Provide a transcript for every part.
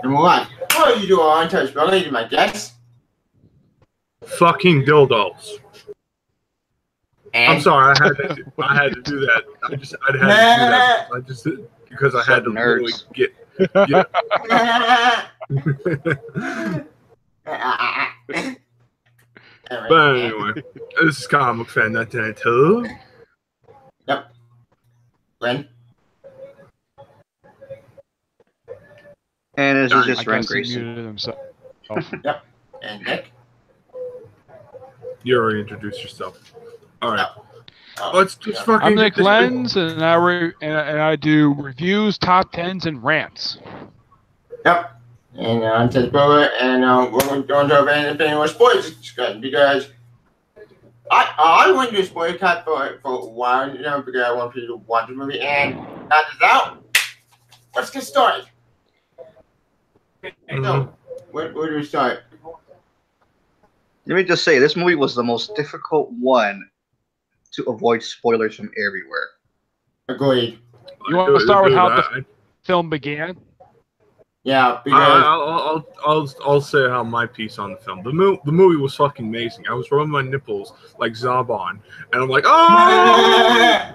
Number one, what do you do on untouched ability, my guess? Fucking dildos. And I'm sorry, I had to do that. I had to do that. Because I had to literally get. But anyway, this is Comic Fan 1992. Yep. Ren? And this is just Ren Grayson. Himself. Yep. And Nick? You already introduced yourself. All right. Let's just fucking. I'm Nick Lenz, and I do reviews, top tens, and rants. Yep. And I'm Ted Brewer, and we're going to have anything with spoilers discussion because I went to a spoiler cut for a while, because I want people to watch the movie, and that is out. Let's get started. So, where do we start? Let me just say, this movie was the most difficult one to avoid spoilers from everywhere. Agreed. You want to start with how the film began? Yeah, because I'll say how my piece on the film. The movie was fucking amazing. I was rubbing my nipples like Zarbon, and I'm like, oh!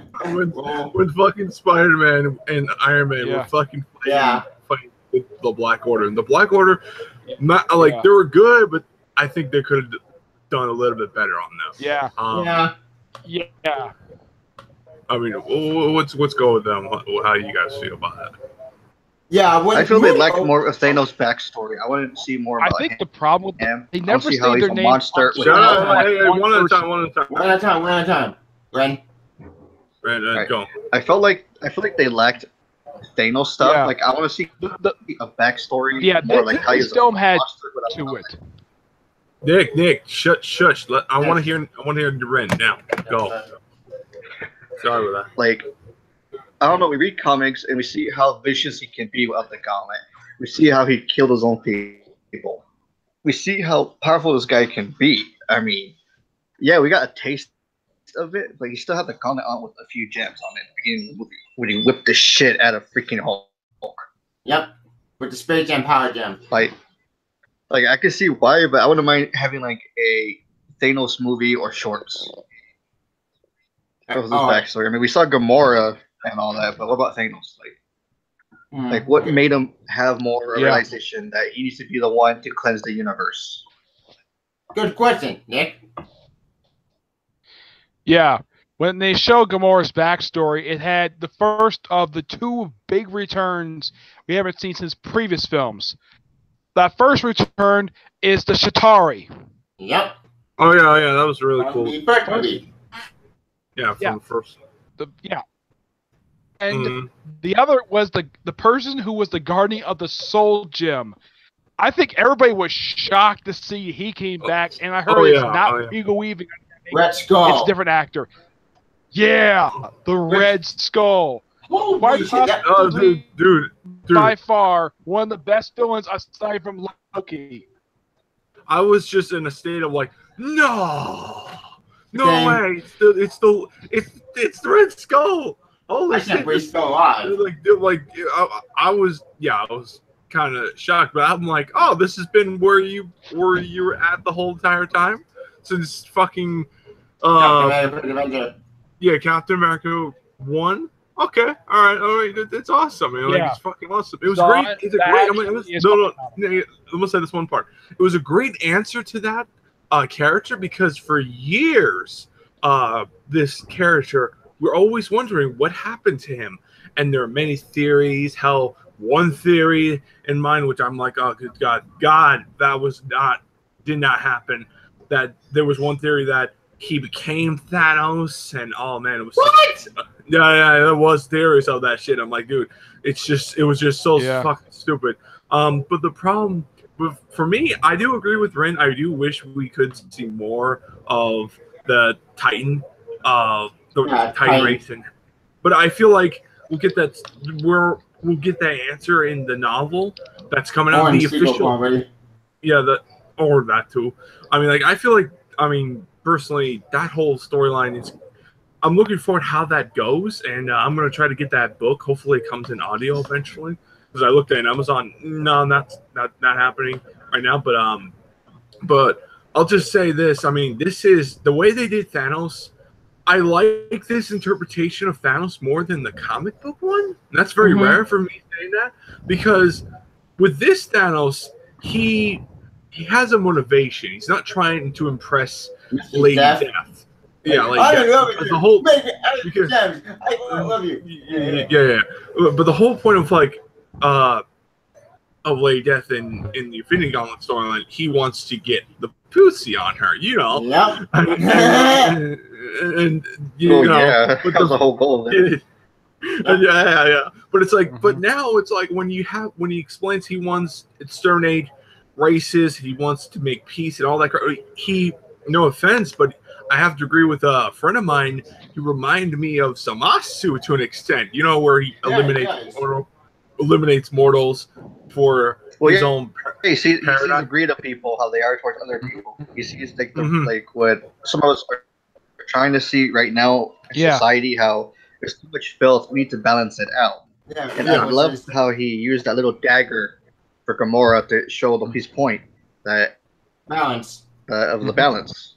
when fucking Spider-Man and Iron Man were fucking fighting with the Black Order, and the Black Order, they were good, but I think they could have done a little bit better on them. Yeah. Yeah. I mean, let's go with them. How do you guys feel about that? Yeah, I feel they lacked more of Thanos' backstory. I wanted to see more about I think him. The problem with them, they never say their name. Monster. Shut up! Hey, one at a time. One at a time. Ren, right. Go. I feel like they lacked Thanos stuff. Yeah. Like I want to see a backstory. Yeah, more like how this film had to it. Nick, shush. I want to hear Ren now. Go. Sorry about that. Like, I don't know. We read comics and we see how vicious he can be without the gauntlet. We see how he killed his own people. We see how powerful this guy can be. I mean, yeah, we got a taste of it, but he still had the gauntlet on with a few gems on it. Beginning of the movie, when he whipped the shit out of freaking Hulk. Yep, with the Spirit Gem, Power Gem. Like I can see why, but I wouldn't mind having like a Thanos movie or shorts. That was his backstory. I mean, we saw Gamora and all that, but what about Thanos? Like what made him have more realization that he needs to be the one to cleanse the universe? Good question, Nick. Yeah, when they show Gamora's backstory, it had the first of the two big returns we haven't seen since previous films. That first return is the Chitauri. Yep. Oh yeah, that was really cool. Yeah, from the first. And the other was the person who was the guardian of the Soul Gem. I think everybody was shocked to see he came back, and I heard it's not Hugo Weaving. Red Skull. It's a different actor. Yeah, the Red Skull. Dude. By far, one of the best villains aside from Loki. I was just in a state of like, no way. It's the Red Skull. Holy shit! He's still alive. I was kind of shocked, but I'm like, oh, this has been where you were at the whole entire time since fucking Captain America 1. Okay, all right, it's awesome. It's fucking awesome. It was great. It's a great. No. Let me say this one part. It was a great answer to that character because for years, this character, we're always wondering what happened to him, and there are many theories. How one theory in mind, which I'm like, oh good God, that did not happen. That there was one theory that he became Thanos, and oh man, it was what? Yeah, there was theories of that shit. I'm like, dude, it was just so fucking stupid. But the problem for me, I do agree with Ren. I do wish we could see more of the Titan, Titan racing. But I feel like we'll get that answer in the novel that's coming out. The official, or that too. I mean, I feel like, personally, that whole storyline is. I'm looking forward to how that goes, and I'm gonna try to get that book. Hopefully, it comes in audio eventually. because I looked at Amazon. No, that's not happening right now. But I'll just say this. I mean, this is the way they did Thanos. I like this interpretation of Thanos more than the comic book one. And that's very rare for me saying that, because with this Thanos, he has a motivation. He's not trying to impress Lady Death. Yeah, like I love it. The whole because, I love you. Yeah. But the whole point of like of Lady Death in the Infinity Gauntlet storyline, he wants to get the pussy on her, you know. Yeah. and you know, yeah, that was the whole goal of it. Yeah. But it's like, but now it's like when he explains he wants to exterminate races, he wants to make peace and all that. No offense, but I have to agree with a friend of mine. He reminded me of Zamasu to an extent, you know, where he eliminates mortals for his own. He sees the greed of people, how they are towards other people. He sees like what some of us are trying to see right now in society, how there's too much filth. We need to balance it out. Yeah, and I love how he used that little dagger for Gamora to show his point that balance of the balance.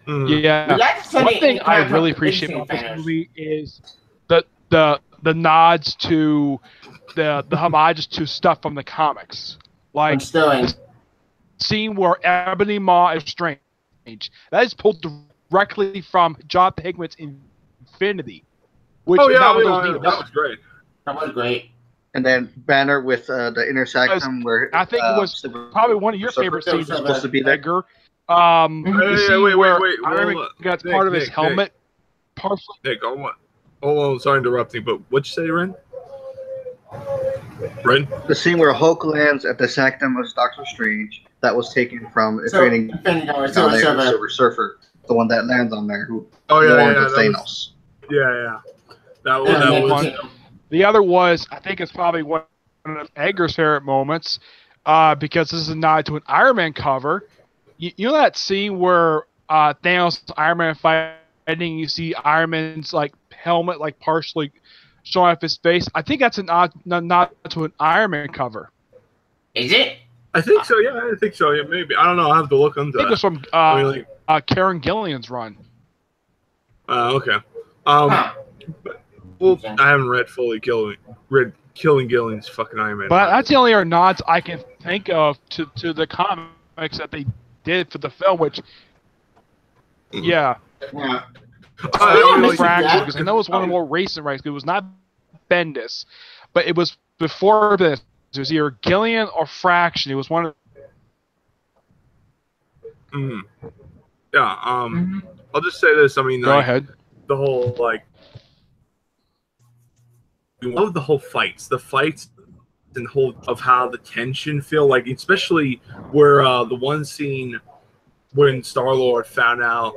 Yeah, one thing I really appreciate about this movie is the nods to the homages to stuff from the comics, like the scene where Ebony Maw is strange. That is pulled directly from John Hickman's Infinity. Which that was great. That was great. And then Banner with the intersectum where I think it was probably one of your favorite scenes supposed to be there. Edgar. Wait. Iron Man got part of his helmet partially. Nick, hold on, sorry interrupting, but what'd you say, Ren? The scene where Hulk lands at the Sanctum of Doctor Strange, that was taken from Silver Surfer, the one that lands on there, who Thanos. That was. The other was, I think it's probably one of Edgar's favorite moments, because this is a nod to an Iron Man cover. You know that scene where Thanos and Iron Man fighting, you see Iron Man's like helmet like partially showing off his face? I think that's a nod to an Iron Man cover. Is it? I think so, yeah. Maybe. I don't know. I'll have to look into that. I think it was from Karen Gillian's run. Okay. Well, I haven't read Killing Gillian's fucking Iron Man. But that's the only nods I can think of to the comics that they did for the film, which, because I know it was one of the more recent rights. It was not Bendis, but it was before this. It was either Gillian or Fraction. It was one of. I'll just say this. I mean, go ahead. The whole we love the whole fights. The fights and whole of how the tension feel like, especially where the one scene when Star-Lord found out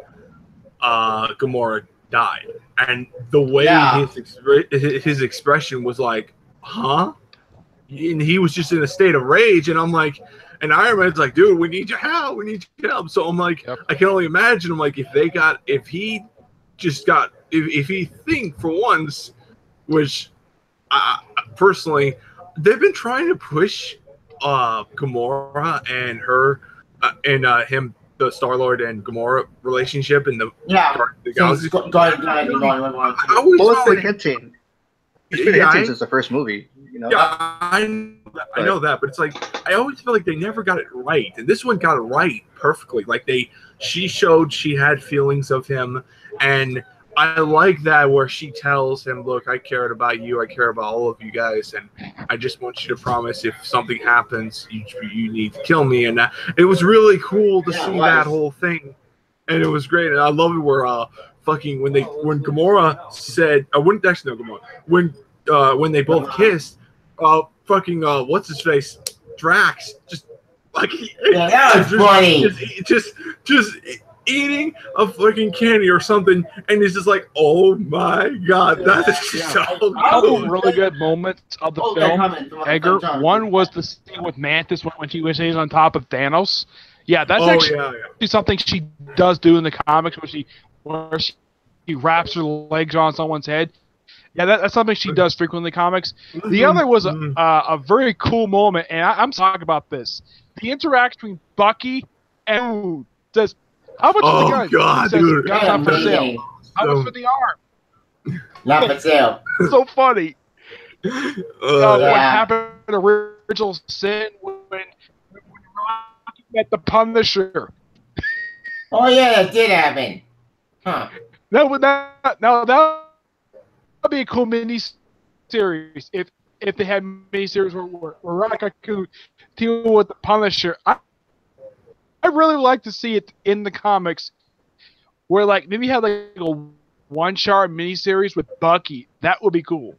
Gamora died, and the way his expression was like, huh? And he was just in a state of rage, and I'm like, and Iron Man's like, dude, we need your help. So I'm like, I can only imagine. I'm like, if he think for once, which personally, they've been trying to push Gamora and her and him, the Star-Lord and Gamora relationship in the Galaxy. What was the hinting? It's been hinting since the first movie. You know? Yeah, I know that, but it's like I always feel like they never got it right, and this one got it right perfectly. Like she showed she had feelings of him, and I like that where she tells him, "Look, I cared about you. I care about all of you guys, and I just want you to promise if something happens, you need to kill me." And it was really cool to see that whole thing, and it was great. And I love it where when Gamora said, I wouldn't actually know Gamora when they both kissed, what's his face, Drax, just like that was funny, just eating a fucking candy or something, and he's just like, oh my god, that is so cool. A couple really good moments of the film, Edgar. One was the scene with Mantis when she was on top of Thanos. Yeah, that's actually something she does do in the comics, where she wraps her legs on someone's head. Yeah, that's something she does frequently in the comics. The other was a very cool moment, and I'm talking about this. The interaction between Bucky and Moon says, "How much for the gun?" God, He says, dude. "Gun's not for sale." How much for the arm? Not for sale. So funny. What Yeah. happened in Original Sin when Rocky met the Punisher? Oh yeah, that did happen. Huh. That would be a cool mini series if they had mini series where Rocky could deal with the Punisher. I really like to see it in the comics where like maybe have like a one-shot mini series with Bucky. That would be cool.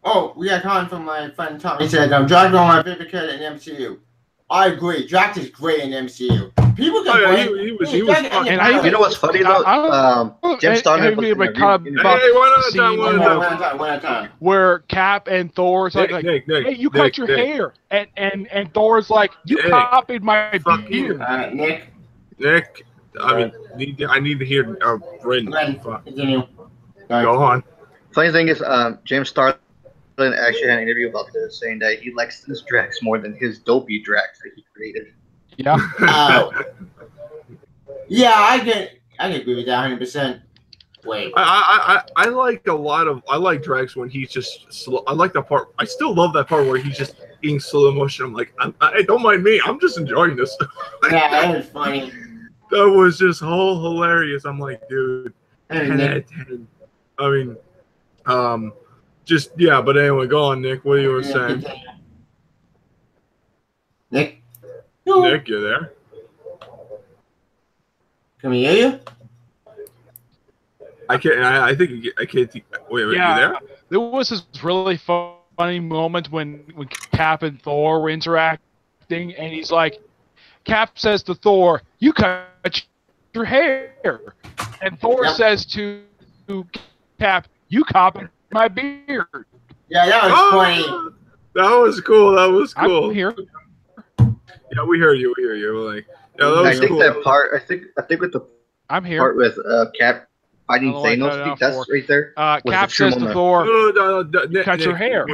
Oh, we got a comment from my friend Tom. He said, Drax is my favorite character in MCU. I agree. Drax is great in MCU. People can he was fucking. And you know what's funny though? James Starner was in one at a time. Where Cap and Thor's like, Nick, hey, you cut your hair. And Thor's like, you copied my beard. Nick. I need to hear Ren. Continue. Go on. Funny thing is, James Starlin actually had an interview about this, saying that he likes this Drax more than his dopey Drax that he created. Yeah. Yeah, I can agree with that 100%. Wait. I like Drax when he's just slow. I like that part. I still love that part where he's just in slow motion. I'm like, I don't mind me. I'm just enjoying this. Yeah, that was funny. That was just whole hilarious. I'm like, dude, 10 out of 10. I mean, just yeah. But anyway, go on, Nick. What you were saying? Nick, Nick, you there? can we hear you? I can't. I think I can't. Wait, Yeah, you there? There was this really funny moment when Cap and Thor were interacting, and he's like, Cap says to Thor, "You cut your hair," and Thor says to Cap, "You copied my beard." Yeah, that was funny. That was cool. That was cool. I'm here. Yeah, we heard you. We hear you. Like, yeah, that was I think cool. that part. I think with the I'm here. part with Cap fighting I don't know why I cut it Thanos, out that's for. right there. was Cap the true says to moment. Thor, No, cut your hair.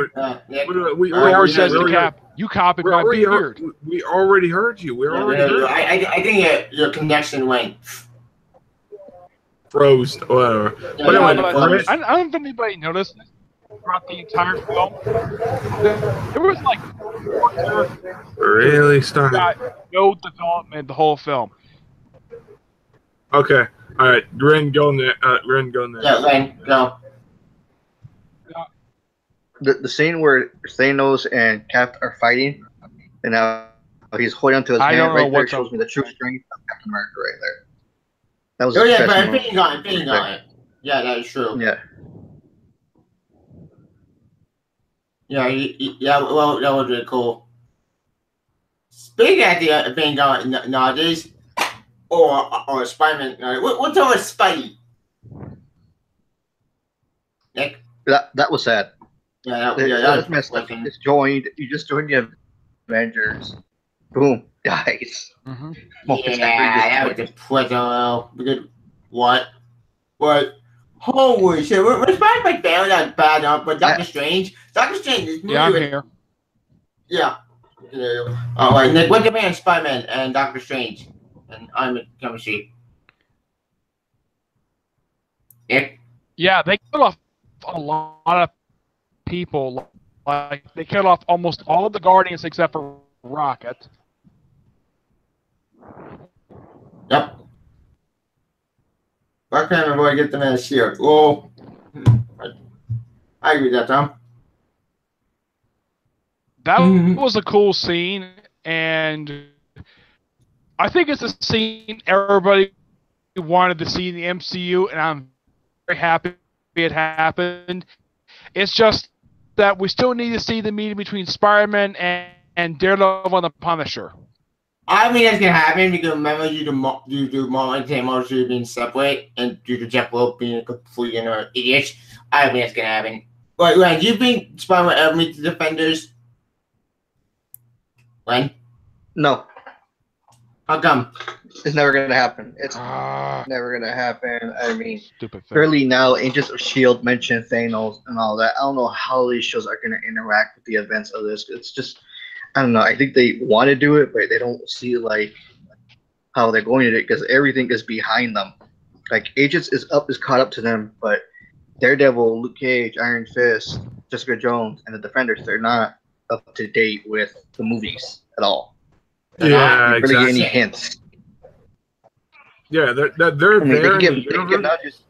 Nick, Thor says to Cap, "You copied my beard." We already heard you. We already heard you. I think your connection went Froze. Whatever. Yeah, But anyway, but I don't think anybody noticed throughout the entire film. There was like really starting. got no development the whole film. Okay. All right. Ren, go next. Ren, go next. Yeah, Len, go. The scene where Thanos and Cap are fighting, and now he's holding onto his I hand don't know right there, what's shows up. me the true strength of Captain America right there. That was Oh a yeah, special but moment. Opinion got it. Yeah, that is true. Yeah. Yeah, yeah. Well, that was really cool. Speaking of the Opinion got nowadays, or Spider-Man. What's up with Spidey? Nick. That was sad. Yeah, that That's was messed up. question. You just joined the Avengers. Boom, dies. Mm-hmm. Yeah, that was depressing. Because what? But holy shit, we're Spider-Man family that's bad enough, but Doctor Strange is Yeah, I'm here. Yeah. All right, Nick, what's your man, Spider-Man and Doctor Strange, and I'm a chemistry. Nick. Yeah, they cut off a lot of people. Like they cut off almost all of the Guardians except for Rocket. Yep. Why can't my boy get the man shield? Whoa. I agree with that, Tom. That was a cool scene, and I think it's a scene everybody wanted to see in the MCU, and I'm very happy it happened. It's just that we still need to see the meeting between Spider-Man and Daredevil and the Punisher. I mean, that's gonna happen because remember, due to Marvel Entertainment being separate and due to Jeff Loeb being a complete idiot, I think that's gonna happen. But Ryan, do you think Spider-Man ever meet the Defenders? When? No. How come? It's never gonna happen. It's never gonna happen. I mean, barely now, Agents of Shield mentioned Thanos and all that. I don't know how these shows are gonna interact with the events of this. It's just, I don't know. I think they want to do it, but they don't see like how they're going to do it because everything is behind them. Like Agents is caught up to them, but Daredevil, Luke Cage, Iron Fist, Jessica Jones, and the Defenders, they're not up to date with the movies at all. Yeah, You barely exactly. get any hints. Yeah, they're I mean, there they in the universe.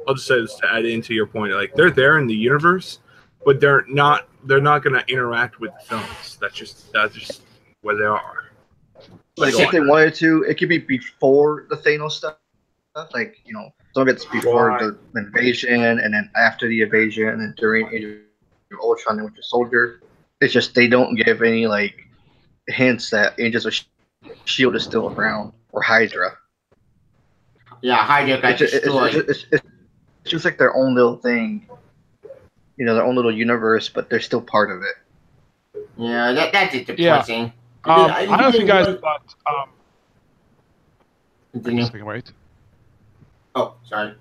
I'll just say this to add into your point. Like they're there in the universe, but they're not going to interact with the films. That's just where they are. Like if they wanted to, it could be before the Thanos stuff. Like some of it's before the invasion, and then after the invasion, and then during Age of Ultron and Winter Soldier. It's just they don't give any like hints that Agents of Shield is still around or Hydra. Yeah, Hydra got destroyed. It's just like their own little thing, their own little universe, but they're still part of it. Yeah, that's depressing. Yeah. I don't know if you guys thought. Continue. Wait. Oh, sorry.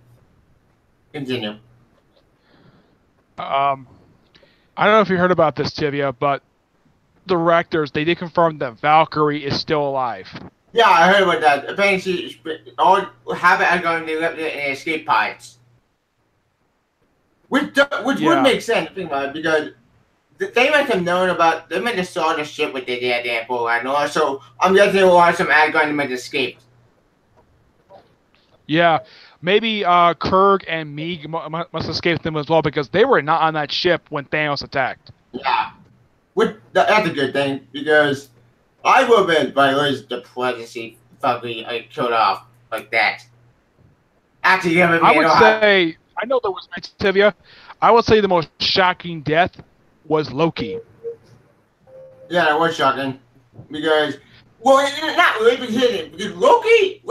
Continue. I don't know if you heard about this, Tivia, but the directors, they did confirm that Valkyrie is still alive. Yeah, I heard about that. Apparently, all Habit are going to live in escape pods. Which would make sense, think about it, because they might have known about, they might have saw the shit with the Daredevil and all, so I'm guessing we'll have some ad going to have escaped. Yeah, maybe Kurg and Meeg must have escaped them as well because they were not on that ship when Thanos attacked. Yeah, that's a good thing because I would have been by the presidency fucking killed off like that. Actually, I would say, I know there was Tivia. I would say the most shocking death was Loki. Yeah, that was shocking because, well, not really because Loki,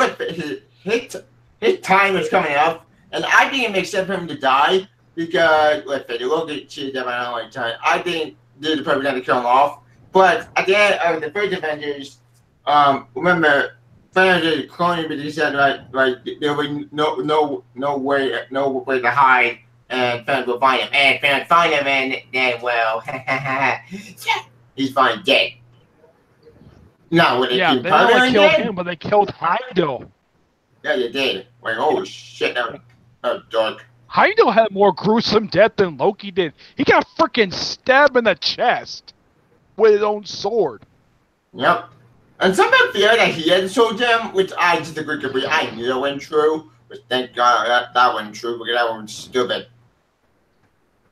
his time is coming up, and I think it makes sense for him to die because, Loki cheated them on a long time. I think they're the perfect time to kill him off. But at the end of the first Avengers, remember, Thanos is cloning, but he said, right, there will be no way to hide, and Thanos will find him. And Thanos find him, and then, well, he's finally dead. No, would they keep they not only killed him, but they killed Heimdall. Yeah, they did. Like, oh shit, that was dark. Heimdall had more gruesome death than Loki did. He got freaking stabbed in the chest with his own sword. Yep. And some people fear that he had sold them, which I disagree completely. I knew that wasn't true, but thank God that wasn't true because that one was stupid.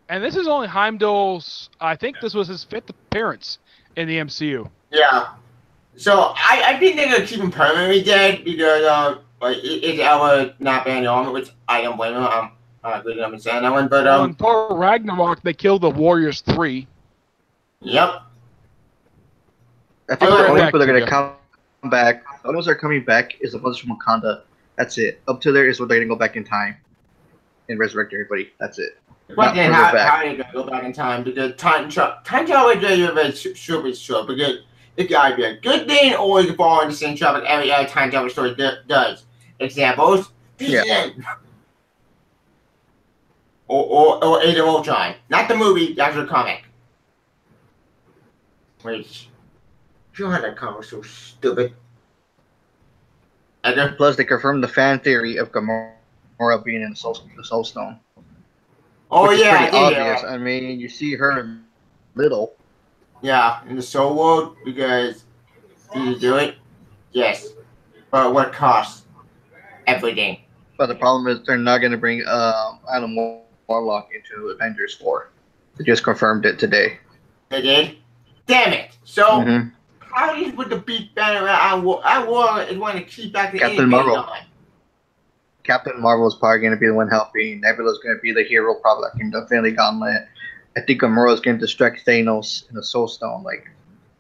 And this is only Heimdall's, I think this was his 5th appearance in the MCU. Yeah. So I think they're going to keep him permanently dead because it's our not banned armor, which I don't blame him. I'm not really understand that one, but in Thor Ragnarok, they killed the Warriors 3. Yep. I think the only people that are going to come back, the only ones that are coming back is the ones from Wakanda. That's it. Up to there is where they're going to go back in time and resurrect everybody. That's it. But then how are you going to go back in time? Because time travel is super short because it got to be a good thing or you can fall in the same trap like every other time travel story does. Examples? Yeah. Or Age of Ultron. Not the movie, the actual comic. Which, you had that comic so stupid. Plus, they confirmed the fan theory of Gamora being in the Soul Stone. Oh, which yeah, is pretty obvious. I mean, you see her little. Yeah, in the Soul World, because did you do it? Yes. But what cost? Everything. But the problem is they're not going to bring Adam Warlock into Avengers 4. They just confirmed it today. They did? Damn it! So, how do you put the big banner on Warlock is want to keep back the Captain Marvel. Captain Marvel is probably going to be the one helping. Nebula's going to be the hero, probably like in the Infinity Gauntlet. I think Gamora is going to distract Thanos in the Soul Stone. Like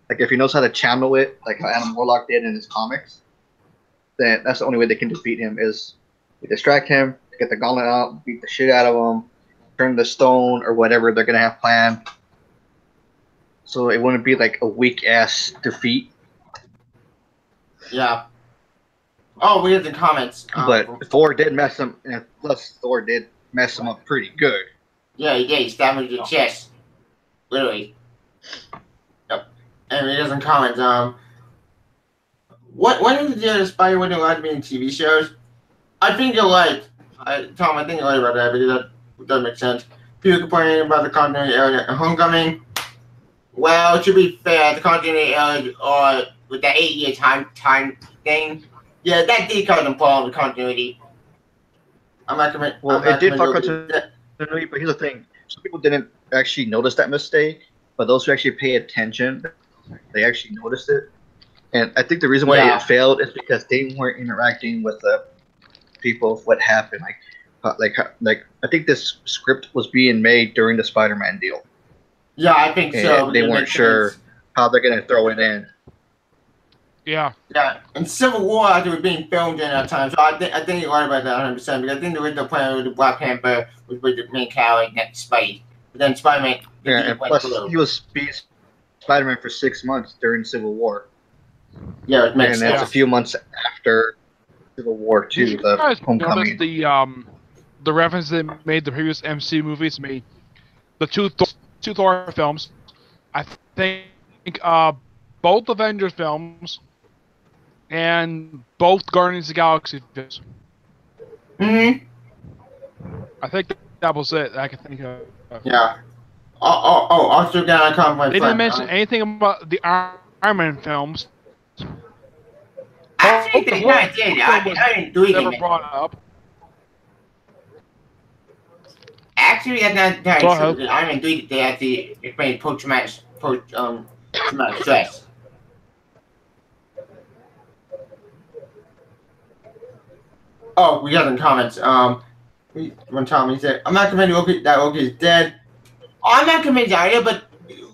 if he knows how to channel it, like how Adam Warlock did in his comics, then that's the only way they can defeat him is to distract him, get the gauntlet out, beat the shit out of him, turn the stone or whatever they're going to have planned. So it wouldn't be like a weak ass defeat. Yeah. Oh, we have the comments. But Thor did mess him, and plus Thor did mess him up pretty good. Yeah, he did. He stabbed him in the chest. Literally. Yep. And he doesn't comment. When did the Spider wouldn't allowed to be in TV shows? I think you're right. Tom, I think you're right about that because that does make sense. People complaining about the continuity error at Homecoming. Well, to be fair, the continuity error with the 8-year time thing, yeah, that did cause them problem with continuity. It did fuck continuity, but here's the thing: some people didn't actually notice that mistake, but those who actually pay attention, they actually noticed it. And I think the reason why it failed is because they weren't interacting with the people of what happened. Like I think this script was being made during the Spider-Man deal. Yeah, I think so. They weren't sure how they're gonna throw it in. Yeah. Yeah, and Civil War actually was being filmed during that time, so I think you're right about that 100%. Because I think the original plan with the Black Panther was with the main character next Spidey, but then Spider-Man. Yeah, and plus he was Spider-Man for 6 months during Civil War. Yeah, it makes sense. sense. And it's a few months after Civil War too. Did you guys Homecoming. notice the reference they made the previous MC movies made the two Thor films? I think both Avengers films and both Guardians of the Galaxy films. Mm-hmm. I think that was it. I can think of. Yeah. Also got a comment. They didn't mention anything about the Iron Man films. Actually, they kind of did. I didn't do anything. Never brought up. Actually, that's not true. I didn't do it. They actually explained post-traumatic stress. Oh, we got some comments. One time he said, "I'm not convinced that Loki is dead." I'm not convinced either, but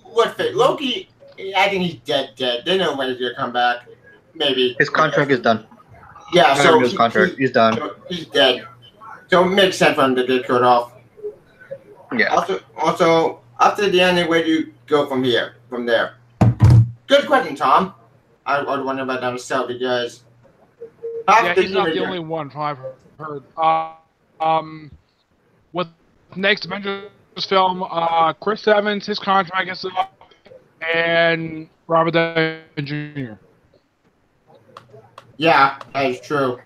what fit? Loki, I think he's dead. They know when he's gonna come back. Maybe his contract is done. Yeah, so his contract he's done. So he's dead. So it makes sense for him to get cut off. Yeah. Also, after the ending, where do you go from here? From there? Good question, Tom. I was wondering about that myself because. Yeah, he's not the only one I've heard. With next Avengers film, Chris Evans, his contract is up, and Robert Downey Jr. Yeah, that is true.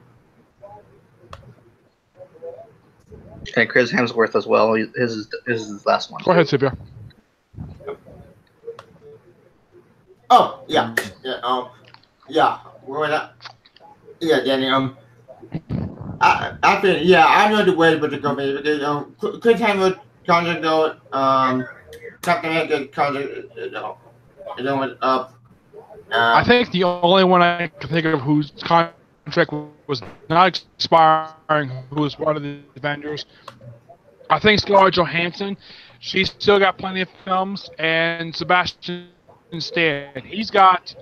And Chris Hemsworth as well. His is his last one. Go ahead, Sylvia. Oh yeah, yeah. Where was that? Yeah, Danny. I think I know the way but to go because Chris Hemsworth contract though Captain America contract it went up. I think the only one I can think of whose contract was not expiring, who was one of the Avengers, I think Scarlett Johansson. She's still got plenty of films, and Sebastian Stan. He's got.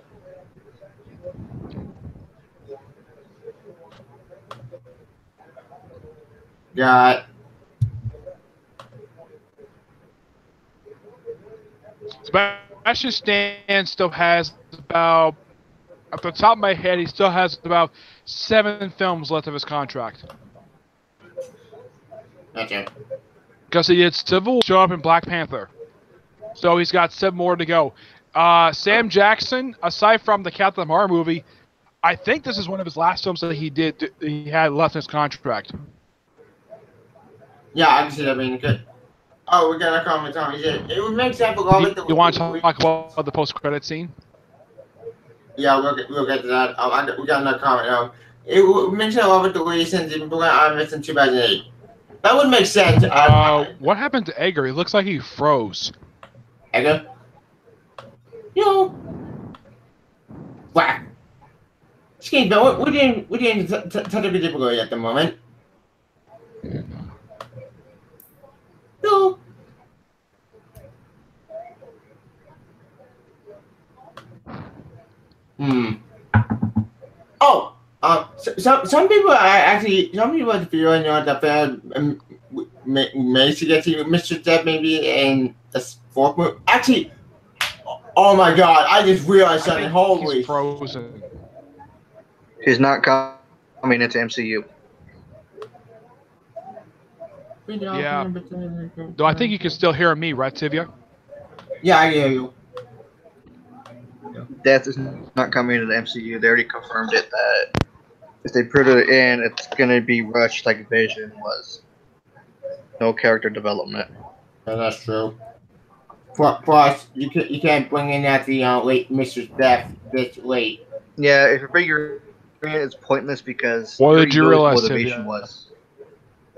Sebastian Stan still has about, at the top of my head, he still has about 7 films left of his contract. Okay. Because he did Civil War, show up in Black Panther. So he's got 7 more to go. Sam Jackson, aside from the Captain Marvel movie, I think this is one of his last films that he had left in his contract. Yeah, I can see that being good. Oh, we got a comment on. He said it would make sense for all of the. You want to talk about the post-credit scene? Yeah, we'll get to that. We got another comment. It would mention a lot of the reasons even began Iron Man in 2008. That would make sense. What happened to Edgar? He looks like he froze. Edgar? Yo. Whack. Excuse me, we're doing technical difficulty at the moment. No. Oh, some people are actually feeling that fan may to get to Mr. Depp maybe in the 4th movie. Actually, oh my God! I just realized something. Holy! He's frozen. He's not coming into MCU. Yeah. Though I think you can still hear me, right, Tivia? Yeah, I hear you. Death is not coming into the MCU. They already confirmed it that if they put it in, it's gonna be rushed like Vision was. No character development. Yeah, that's true. Plus, you can't bring in at the late Mr. Death this late. Yeah, if you figure it, it's pointless because What you did already you know his realize, motivation Tivia? was.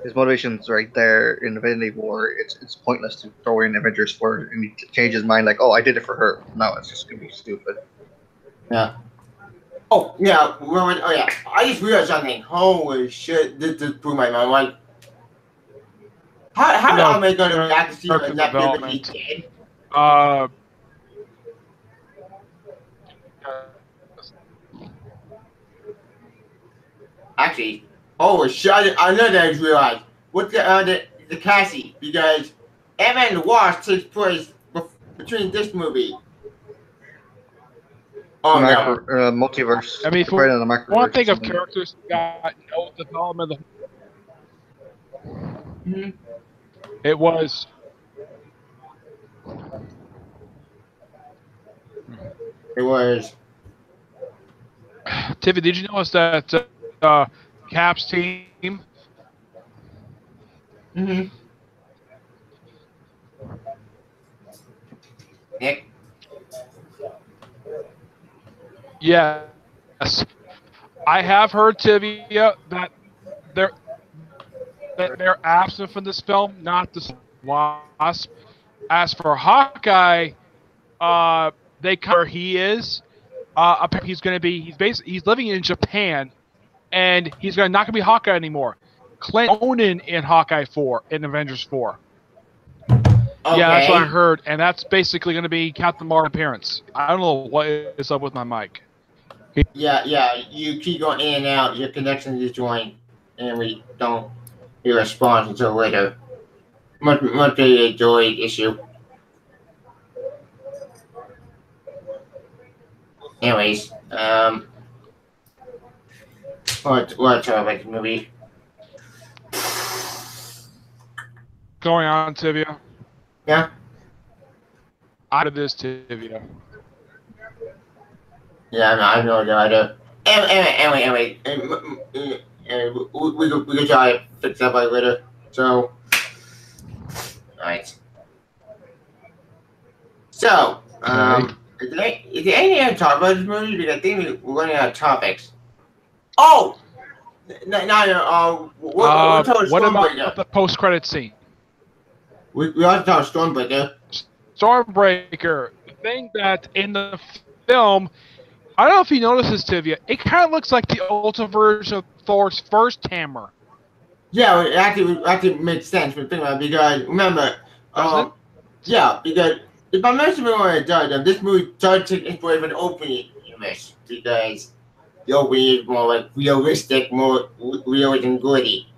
His motivation's right there in Infinity War. It's pointless to throw in Avengers for it and he change his mind like, oh, I did it for her. No, it's just gonna be stupid. Yeah. Oh yeah. Oh yeah. I just realized something. Holy shit! This blew my mind. Like, how am I going to react to see Character that development. dead? Actually, oh shit! I know that I just realized. What's the Cassie? Because Ant-Man and the Wasp takes place between this movie. Oh no. Multiverse. I mean, It's right in the for microverse. one thing of characters who got no development, Mm-hmm. it was. It was. Tiffy, did you notice that Cap's team? Mm-hmm. Nick. Yes, I have heard, Tivia, that they're absent from this film, not the Wasp. As for Hawkeye, they cover he is. Apparently he's going to be he's living in Japan, and he's not going to be Hawkeye anymore. Clint Onan in Hawkeye 4 in Avengers 4. Okay. Yeah, that's what I heard, and that's basically going to be Captain Marvel's appearance. I don't know what is up with my mic. Yeah. You keep going in and out. Your connection is joined, and we don't hear a response until later. Must be a delayed issue. Anyways, let's talk about the movie. Going on, Tivia. Yeah. Out of this, Tivia. Yeah, I have no idea. Anyway, we can try to fix that by later. So, alright. So, is there anything to talk about this movie? Because I think we're running out of topics. Oh! What about the post-credit scene? We also talked Stormbreaker. Stormbreaker. The thing that in the film, I don't know if you noticed this, Tivia, it kind of looks like the ultimate version of Thor's first hammer. Yeah, it actually makes sense when you think about it, because remember, yeah, because if I mention what it does, this movie does take inspiration from the opening universe, because the opening is more like realistic, more real and gritty.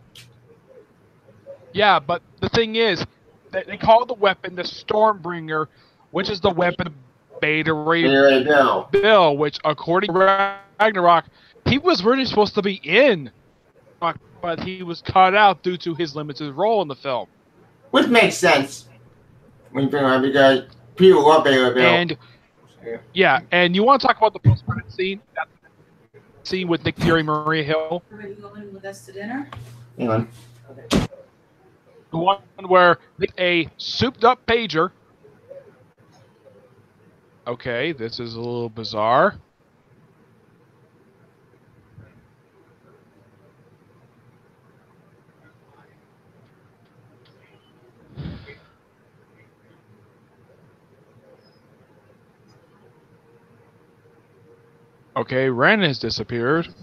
Yeah, but the thing is, they call the weapon the Stormbringer, which is the weapon of Beta Ray Bill, which, according to Ragnarok, he was really supposed to be in, but he was cut out due to his limited role in the film. Which makes sense when you think about it, because people love Beta Bill. And yeah, and you want to talk about the post-credit scene? That scene with Nick Fury and Maria Hill? Are you going with us to dinner? Hang on. Okay. The one where a souped-up pager. Okay, this is a little bizarre. Okay, Ren has disappeared.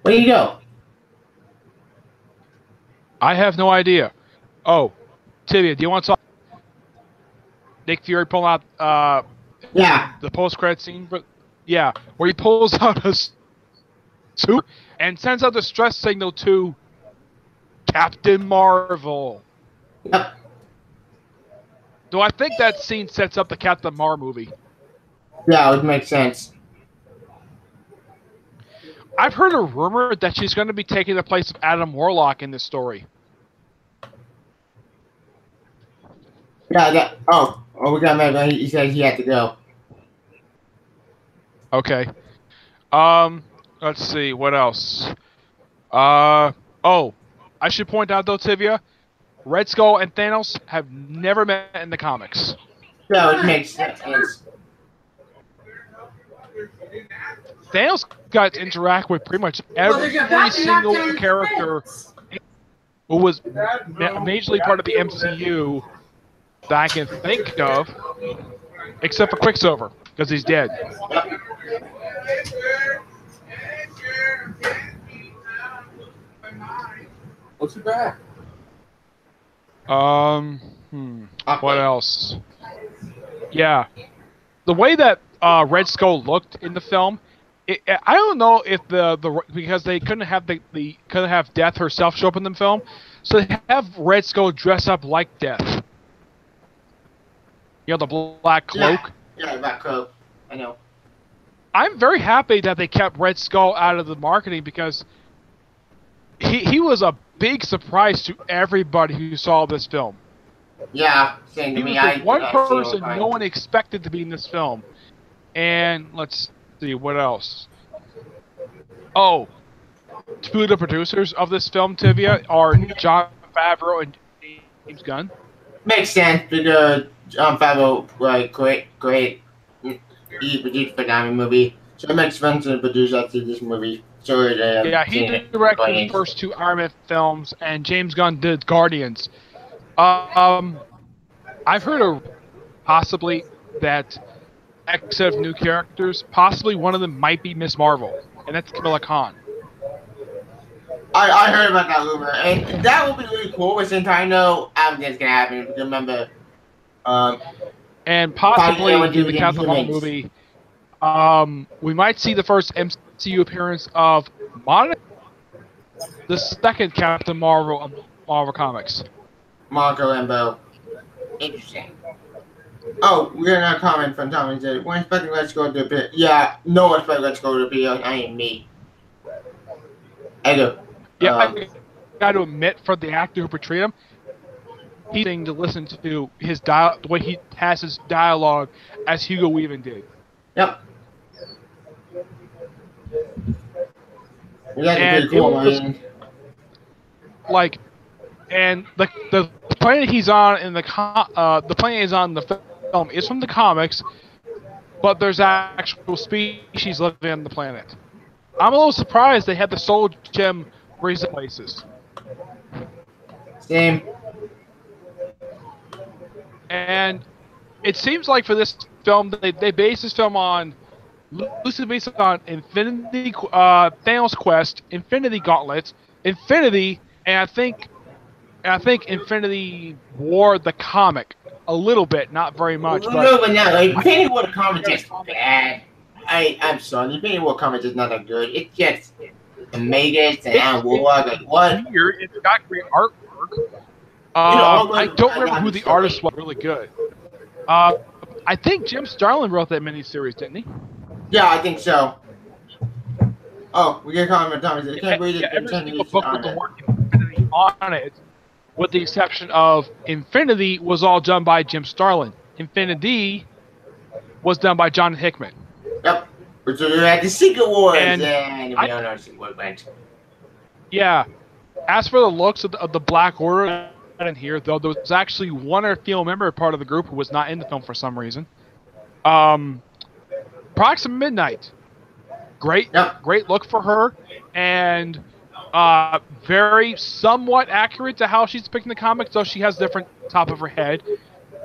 Where you go? I have no idea. Oh, Tivia, do you want to talk? Nick Fury pulling out the post-credit scene, but yeah, where he pulls out a suit and sends out the stress signal to Captain Marvel. Yep. So I think that scene sets up the Captain Marvel movie. Yeah, it would make sense. I've heard a rumor that she's going to be taking the place of Adam Warlock in this story. Yeah, we got Matt. He said he had to go. Okay. Let's see, what else? I should point out though, Tivia, Red Skull and Thanos have never met in the comics. Yeah, it makes sense. Thanos got to interact with pretty much every single character who was majorly part of the MCU that I can think of, except for Quicksilver, because he's dead. What's your back? What else? Yeah, the way that Red Skull looked in the film, I don't know if because they couldn't have Death herself show up in the film, so they have Red Skull dress up like Death. You know, the black cloak. Yeah, black cloak. I know. I'm very happy that they kept Red Skull out of the marketing because he was a big surprise to everybody who saw this film. Yeah, same to He me. was the one person no one expected to be in this film. And let's see, what else? Oh, two of the producers of this film, Tivia, are Jon Favreau and James Gunn. Makes sense because Jon Favreau, like, great. He produced a phenomenal movie, so it makes sense to produce after this movie. So yeah, he directed the first two Iron Man films, and James Gunn did Guardians. I've heard possibly that X set of new characters, possibly one of them might be Miss Marvel, and that's Kamala Khan. I heard about that rumor, and that would be really cool. But since I know everything's gonna happen, remember, and possibly in the Captain Marvel movie, we might see the first MCU appearance of Monica, the second Captain Marvel of Marvel Comics. Marco Rambeau. Interesting. Oh, we're gonna comment from Tom and said, "We're expecting Let's Go to appear." Yeah, no one expected Let's Go to appear. I am me. I do. Yeah, I got to admit, for the actor who portrayed him, he's to listen to his the way he has his dialogue as Hugo Weaving did. Yep. That's pretty cool, man. Like, and the planet he's on in the planet he's on in the film is from the comics, but there's actual species living on the planet. I'm a little surprised they had the Soul Gem raising places. Same. And it seems like for this film, they base this film on loosely based on Infinity, Thanos Quest, Infinity Gauntlet, Infinity, and I think Infinity War the comic a little bit, not very much. No, but no, Infinity War the comic is bad. I'm sorry, Infinity War comic is not that good. It gets Magus and Alan Warlock. Like what? It's got great artwork. I don't remember who the artist was. Really good. I think Jim Starlin wrote that miniseries, didn't he? Yeah, I think so. Oh, we get a comment from Thomas. I can't believe it. Every single book with the word Infinity on it, with the exception of Infinity, was all done by Jim Starlin. Infinity was done by John Hickman. Yep. So we had the Secret Wars, and we don't know what it went. Yeah. As for the looks of the Black Order in here, though, there was actually one or female member part of the group who was not in the film for some reason. Proxima Midnight. Great look for her, and very somewhat accurate to how she's depicted in the comics, though she has different top of her head.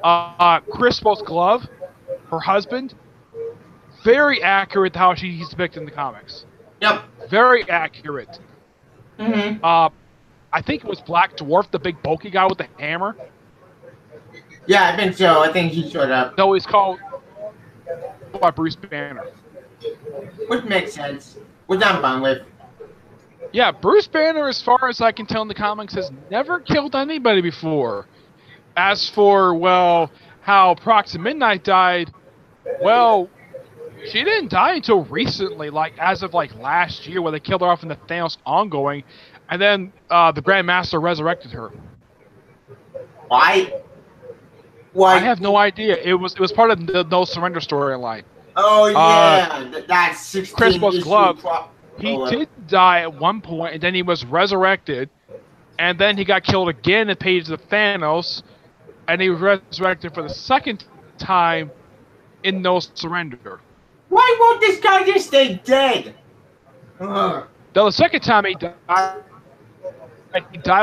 Crispos Glove, her husband, very accurate to how he's depicted in the comics. Yep. Very accurate. Mm-hmm. I think it was Black Dwarf, the big bulky guy with the hammer. Yeah, I think so. I think he showed up. No, he's called by Bruce Banner. Which makes sense. Which I'm fine with. Yeah, Bruce Banner, as far as I can tell in the comics, has never killed anybody before. As for, well, how Proxima Midnight died, well, She didn't die until recently, like as of like last year, where they killed her off in the Thanos ongoing, and then the Grandmaster resurrected her. Why? I have no idea. It was part of the No Surrender storyline. Oh yeah, that's 16 Crispus issue Glove. He Oh, did die at one point, and then he was resurrected, and then he got killed again in Pages of Thanos, and he was resurrected for the second time in No Surrender. Why won't this guy just stay dead? Ugh. Though the second time he died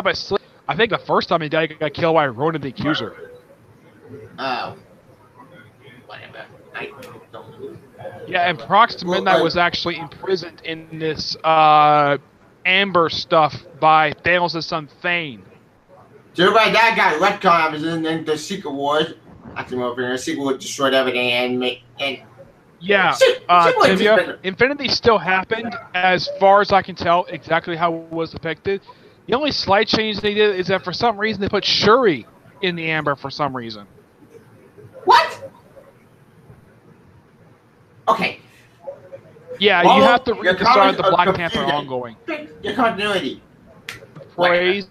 by sleep. I think the first time he died, he got killed by Ronan the Accuser. Oh. Whatever. I don't know. Yeah, and Prox Midnight was actually imprisoned in this amber stuff by Thanos' son Thane. So by that guy, retcon was in the Secret Wars. Actually, over here, Secret Wars destroyed everything and yeah, Tibia, Infinity still happened, as far as I can tell, exactly how it was depicted. The only slight change they did is that for some reason they put Shuri in the amber for some reason. What? Okay. Yeah, you have to read the start of the Black Panther ongoing. Your continuity. Praise.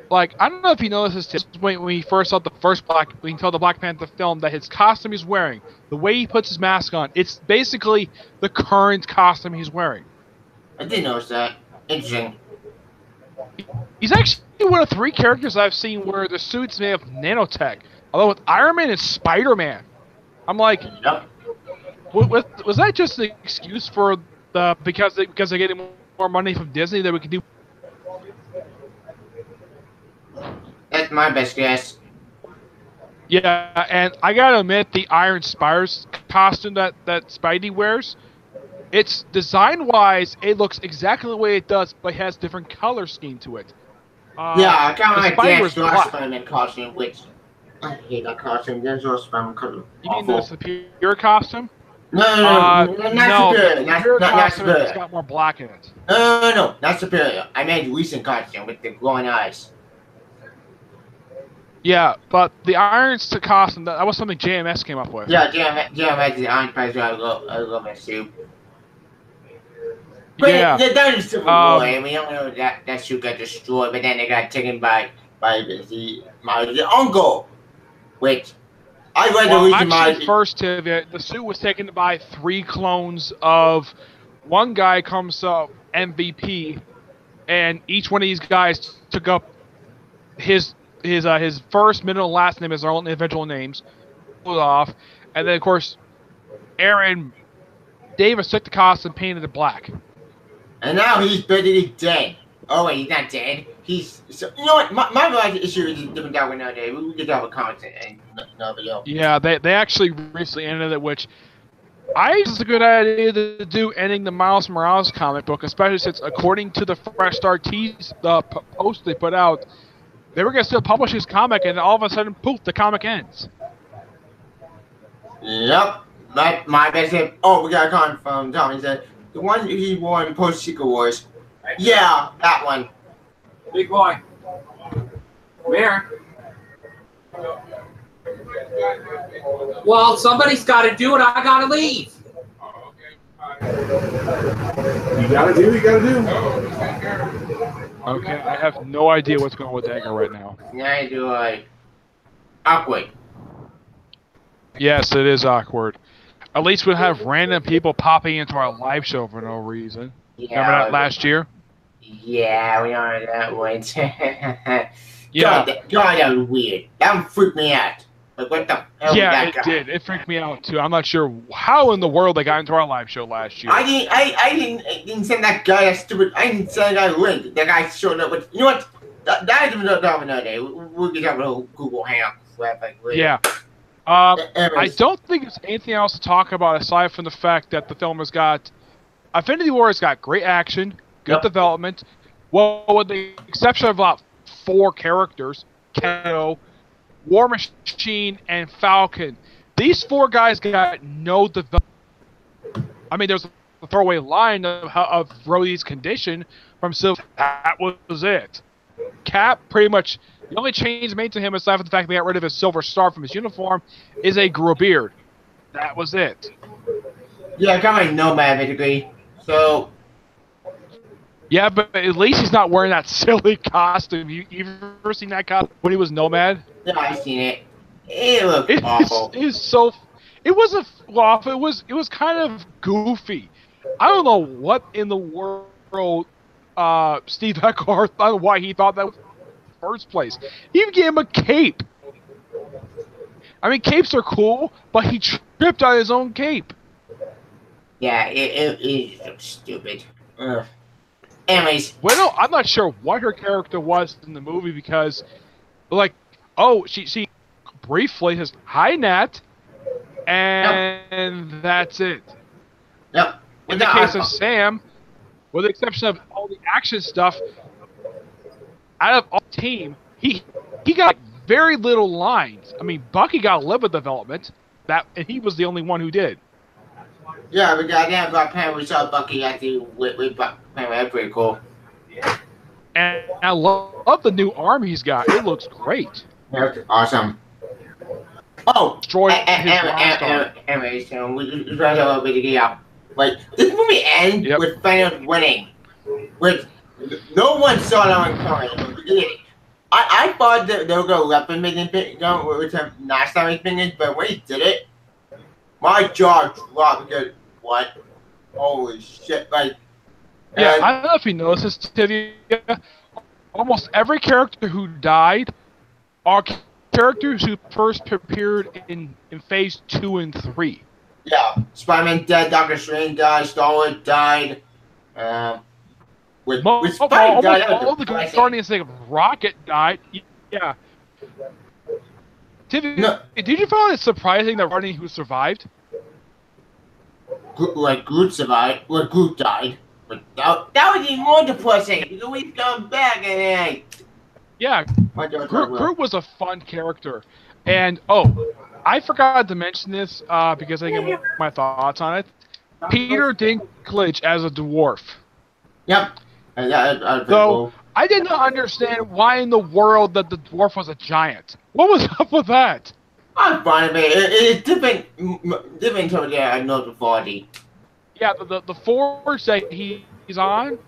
Like, I don't know if you noticed this when we first saw the Black Panther film, that his costume he's wearing, the way he puts his mask on, it's basically the current costume he's wearing. I didn't notice that. Interesting. He's actually one of 3 characters I've seen where the suit's made of nanotech. Although with Iron Man and Spider-Man, I'm like, Yep. was that just an excuse for because they're getting more money from Disney that we can do? That's my best guess. Yeah, and I gotta admit, the Iron Spider's costume that Spidey wears, it's design-wise, it looks exactly the way it does, but it has different color scheme to it. Yeah, I kind of like Spider's that last Spider-Man costume, which I hate that costume. There's no Spider-Man costume. You mean the Superior costume? No, not Superior. Not Superior. It's got more black in it. No, not Superior. I meant recent costume with the glowing eyes. Yeah, but the Iron costume, that was something JMS came up with. Yeah, JMS is the Iron Spider. I love that suit. But yeah. that is Civil War, and we don't know that suit got destroyed, but then they got taken by the uncle, which I read the reason actually, first the suit was taken by 3 clones of one guy comes up MVP, and each one of these guys took up his first, middle, and last name as their own individual names, pulled off, and then of course, Aaron Davis took the costume and painted it black. And now he's basically dead. Oh wait, he's not dead. He's you know what? My issue is a different guy with nowadays. We can talk about content and no video. Yeah, they actually recently ended it, which I think is a good idea to do, ending the Miles Morales comic book, especially since according to the Fresh Start post they put out, they were going to still publish his comic, and all of a sudden, poof, the comic ends. Yep. My best tip. Oh, we got a comment from Tommy. He said, the one he wore in post Secret Wars. Yeah, that one. Big boy. Come here. Well, somebody's got to do it. I got to leave. You gotta do. Okay, I have no idea what's going on with Dagger right now. Yeah, do I. Awkward. Yes, it is awkward. At least we'll have random people popping into our live show for no reason. Yeah, remember that last year? Yeah, we know that one. Yeah. God, that was weird. That one freaked me out. Like, what the hell Yeah, was that it guy? did. It freaked me out too. I'm not sure how in the world they got into our live show last year. I didn't send that guy that stupid. I didn't send that guy a link. That guy showed up with. You know what? That is another day. We'll get that little Google Hangout. Yeah. I don't think there's anything else to talk about aside from the fact that the film has got Infinity War has got great action, good development. Well, with the exception of about 4 characters, Kato, War Machine, and Falcon. These 4 guys got no development. I mean, there's a throwaway line of Rhodey's condition from Civil. That was it. Cap, pretty much, the only change made to him, aside from the fact they got rid of his silver star from his uniform, is a grew beard. That was it. Yeah, kind of like Nomad, basically. So, Yeah, but at least he's not wearing that silly costume. You ever seen that costume when he was Nomad? yeah, I've seen it. It looks awful. It's so. It wasn't awful. It was kind of goofy. I don't know what in the world Steve Eckhart thought, why he thought that was in the first place. He even gave him a cape. I mean, capes are cool, but he tripped on his own cape. Yeah, it looks stupid. Ugh. Anyways. Well, no, I'm not sure what her character was in the movie because, like, oh, she briefly says, "Hi, Nat," and that's it. Yep. In the case of Sam, with the exception of all the action stuff, out of all the team, he got very little lines. I mean, Bucky got a little bit of development, and he was the only one who did. Yeah, we got that Black Panther. We saw Bucky actually with Black Panther. That's pretty cool. And I love the new arm he's got. It looks great. That's awesome. Oh, Destroy his monster. anyways, we try to have a video out. Like, this movie ends with Thanos winning. Which no one saw that one coming. I thought that they were going to let him make it go, which I'm not starting fingers, but when he did it, my jaw dropped because, what? Holy shit, like... Yeah, I don't know if you noticed this, Tivia. Almost every character who died are characters who first appeared in Phase 2 and 3. Yeah, Spider-Man dead, Doctor Strange died, Star-Lord died, with Spider died, all the Guardians think of Rocket died. Yeah. Tivia, no. Did you find it surprising that Rodney who survived? Groot survived, Groot died. But that was even more depressing, because we've gone back and then... Yeah, Groot was a fun character. And, oh, I forgot to mention this because I get my thoughts on it. Peter Dinklage as a dwarf. Yep. Though, I did not understand why in the world that the dwarf was a giant. What was up with that? I'm fine with it. It's different to the Northern 40. Yeah, the forge that he's on,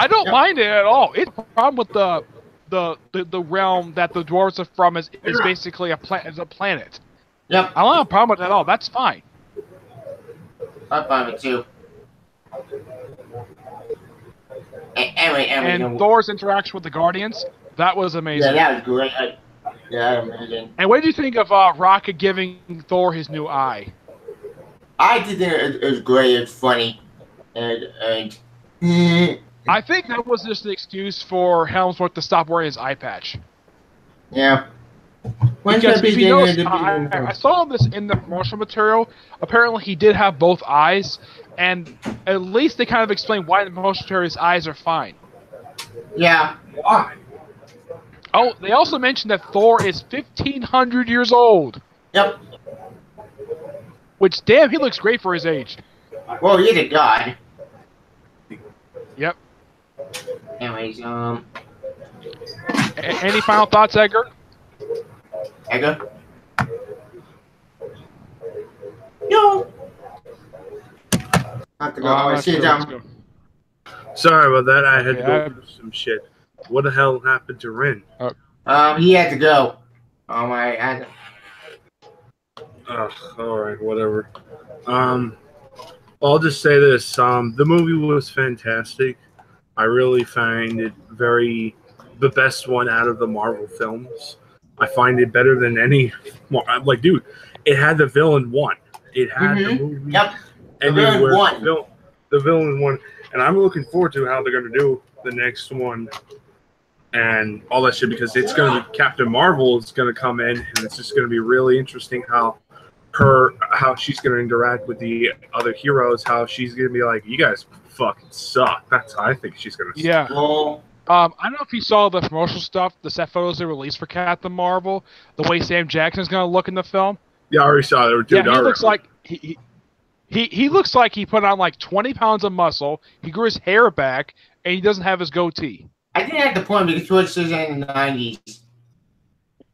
I don't mind it at all. It's a problem with the realm that the dwarves are from is basically a planet. Yep. I don't have a problem with that at all. That's fine. I'm fine with it too. Anyway, and Thor's interaction with the Guardians, that was amazing. Yeah, that was great. Yeah, amazing. And what did you think of Rocket giving Thor his new eye? I did think it was great. It's funny, and I think that was just an excuse for Helmsworth to stop wearing his eye patch. Yeah. Because if you notice, I saw this in the promotional material. Apparently, he did have both eyes, and at least they kind of explain why in the promotional material his eyes are fine. Yeah. Why? Oh, they also mentioned that Thor is 1,500 years old. Yep. Which, damn, he looks great for his age. Well, he's a god. Yep. Anyways, Any final thoughts, Edgar? Edgar? No. I have to go. Sorry about that. I had to go through some shit. What the hell happened to Ren? He had to go. Oh my. Alright, whatever. I'll just say this. The movie was fantastic. I really find it the best one out of the Marvel films. I find it better than any. Like, dude, it had the villain won. It had the movie. Yep. The villain won. The villain won. And I'm looking forward to how they're going to do the next one and all that shit, because it's going to be Captain Marvel is going to come in, and it's just going to be really interesting how she's going to interact with the other heroes, how she's going to be like, you guys fucking suck. That's how I think she's going to suck. Yeah. I don't know if you saw the promotional stuff, the set photos they released for Captain Marvel, the way Sam Jackson's going to look in the film. Yeah, I already saw it. Dude, yeah, he looks like he looks like he put on like 20 pounds of muscle. He grew his hair back, and he doesn't have his goatee. I think at the point because George was in the 90s.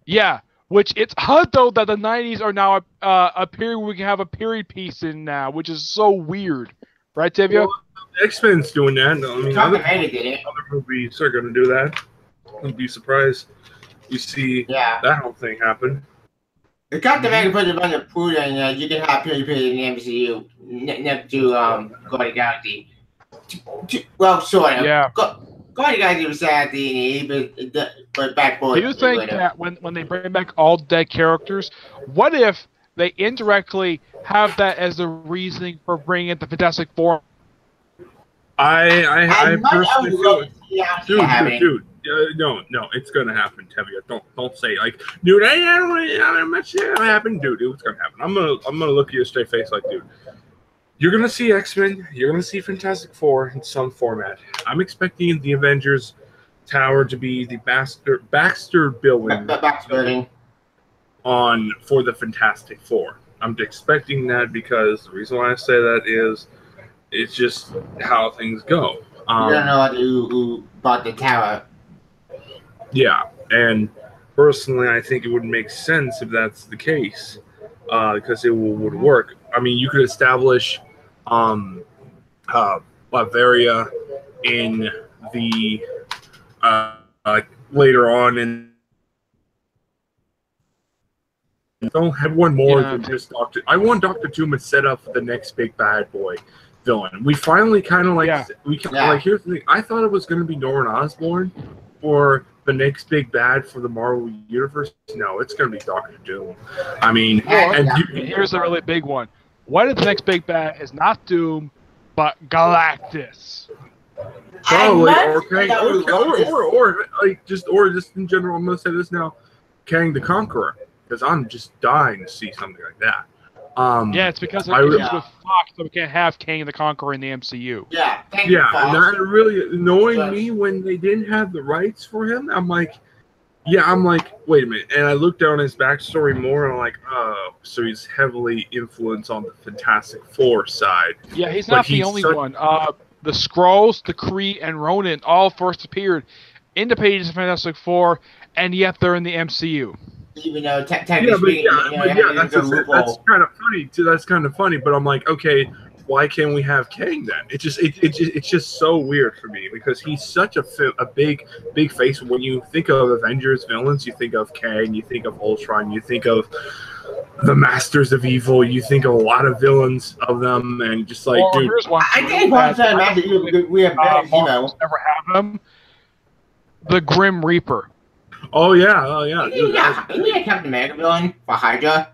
Yeah, Which it's odd though that the 90s are now a period where we can have a period piece in now, which is so weird, right, Tevye? Well, X-Men's doing that. I mean, Captain America did it. other movies are going to do that. I'd be surprised you see that whole thing happen. The Captain America put a bunch of food in you can have period in the MCU next to Guardians of the Galaxy. Well, sort of. Yeah. Guardians of the Galaxy was sad at the end, but back forward. Do you think that when they bring back all dead characters, what if they indirectly have that as the reasoning for bringing the Fantastic Four? I personally feel dude. No, it's gonna happen, Tevye. Don't say like, dude. I don't mention it. Gonna happen, dude. It's gonna happen. I'm gonna look at you straight face like, dude. You're gonna see X-Men. You're gonna see Fantastic Four in some format. I'm expecting the Avengers Tower to be the Baxter building for the Fantastic Four. I'm expecting that because the reason why I say that is it's just how things go. You don't know who bought the tower. Yeah, and personally, I think it would make sense if that's the case, because it would work. I mean, you could establish Latveria in the later on, and don't have one more than just Doctor. I want Dr. Doom to set up the next big bad boy villain. We finally kind of like here's the thing. I thought it was going to be Norman Osborn for the next big bad for the Marvel Universe. No, it's going to be Doctor Doom. I mean, here's a really big one. What if the next big bad is not Doom, but Galactus? Probably, or just in general. I'm going to say this now: Kang the Conqueror, because I'm just dying to see something like that. It's because of issues with Fox, so we can't have Kang the Conqueror in the MCU. And that really annoying me when they didn't have the rights for him. I'm like, wait a minute. And I looked down his backstory more, and I'm like, oh, so he's heavily influenced on the Fantastic Four side. Yeah, he's not the only one. The Skrulls, the Kree, and Ronin all first appeared in the pages of Fantastic Four, and yet they're in the MCU. Even though technically that's kind of funny. That's kind of funny, but I'm like, okay, why can't we have Kang then? It's just so weird for me because he's such a big face. When you think of Avengers villains, you think of Kang, you think of Ultron, you think of the Masters of Evil, you think of a lot of villains of them, and just like, dude, I think we have never have them. The Grim Reaper. Oh yeah. Isn't he a Captain America villain for Hydra?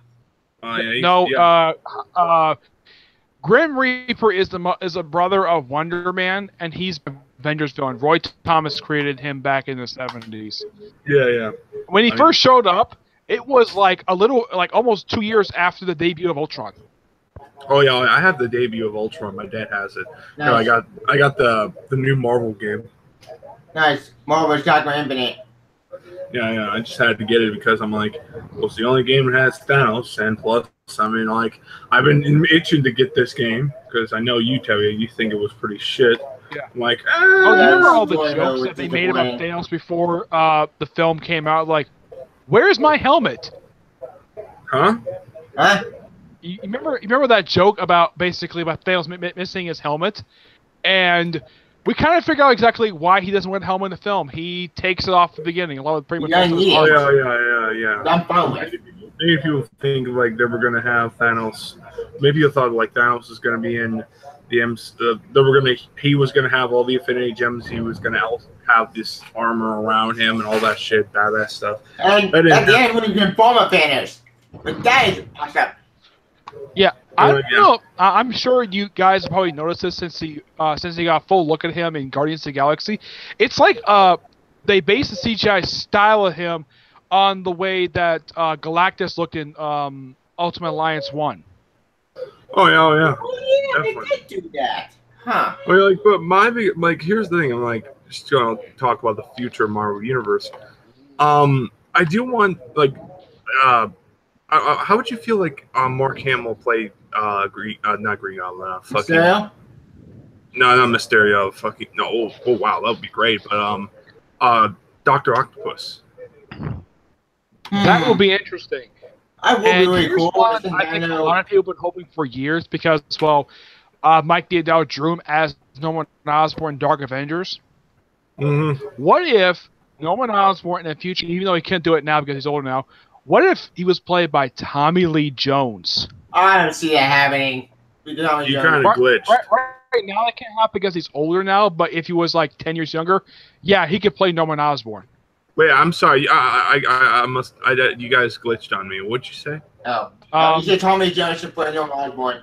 Grim Reaper is a brother of Wonder Man, and he's Avengers villain. Roy Thomas created him back in the 70s. Yeah. When he first showed up, it was like almost 2 years after the debut of Ultron. Oh yeah, I have the debut of Ultron. My dad has it. Nice. No, I got the new Marvel game. Nice. Marvel's Doctor Infinite. Yeah, I just had to get it because I'm like, well, it's the only game that has Thanos, and plus, I mean, like, I've been itching to get this game because I know you, Tevye, you think it was pretty shit. Yeah. I'm like, remember all the jokes that they made about Thanos before the film came out? Like, where's my helmet? Huh? You remember that joke about Thanos missing his helmet? And we kind of figure out exactly why he doesn't wear the helmet in the film. He takes it off at the beginning. A lot of pretty much. Yeah. I'm fine with it. Maybe people think like they were gonna have Thanos. Maybe you thought like Thanos is gonna be in the he was gonna have all the Infinity Gems. He was gonna have this armor around him and all that shit, badass stuff. And at the end, when he can bomb a Thanos, but that is awesome. Yeah, I don't know. I'm sure you guys have probably noticed this since he got a full look at him in Guardians of the Galaxy. It's like they based the CGI style of him on the way that Galactus looked in Ultimate Alliance 1. Oh yeah, they did do that. Huh. Well, but here's the thing. I'm like just gonna talk about the future Marvel Universe. I do want how would you feel like Mark Hamill played not Green fucking Mysterio? No, not Mysterio. Fucking no. Oh wow, that would be great. But Dr. Octopus. That will be interesting. I will be And really here's cool. one since I think a know- lot of people have been hoping for years because, well, Mike Diodell drew him as Norman Osborn in Dark Avengers. Mm-hmm. What if Norman Osborn in the future, even though he can't do it now because he's older now, what if he was played by Tommy Lee Jones? I don't see that happening. Because You kind of glitched. Right now, that can't happen because he's older now. But if he was like 10 years younger, yeah, he could play Norman Osborn. Wait, I'm sorry. I must. You guys glitched on me. What'd you say? You said Tommy Jones should play Norman Osborn.